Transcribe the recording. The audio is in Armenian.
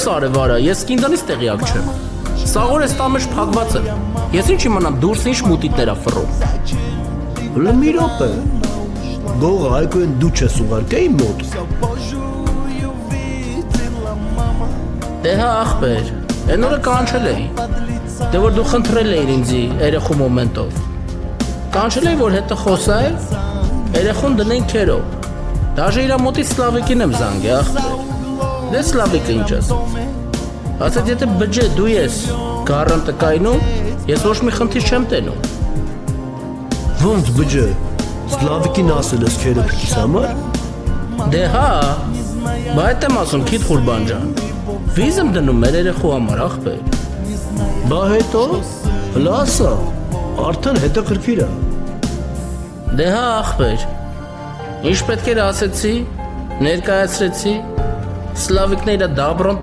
սարը վարա, ես ինձանից տեղյակ չեմ։ Սաղոր էս տամեջ փակված եմ։ Ես ինչ իմանամ դուրս ինչ մուտիտներ ա ֆռում։ Հələ մի րոպե։ Գողը այգույն դու չես ուղարկե իմ մոտ։ Դե հա ախպեր, այն օրը կանչել էի։ Դե որ դու խնդրել էիր ինձի երեխու մոմենտով։ Կանչել էի, որ հետը խոսայ, երեխուն դնենք քերով։ Դաժե իրա մոտից Սլավիկին եմ զանգի ախպեր։ Դե Սլավիկը ինչ ասեց։ Ասեց եթե բջե դու ես գառան տկայնում, ես ոչ մի խնդիր չեմ տենում։ Ոնց բջե։ Սլավիկին ասել ես քերը փքիս համար։ Դե հա, բա այդ եմ ասում քիթ Ղուրբան ջան։ Վիզ եմ դնում մեր երեխու համար ախպեր։ Բա հետո հլա ասա, արդեն հետաքրքիր է։ Դե հա ախպեր։ Ինչ պետք էր ասեցի, ներկայացրեցի, Սլավիկն իրա դաբրոն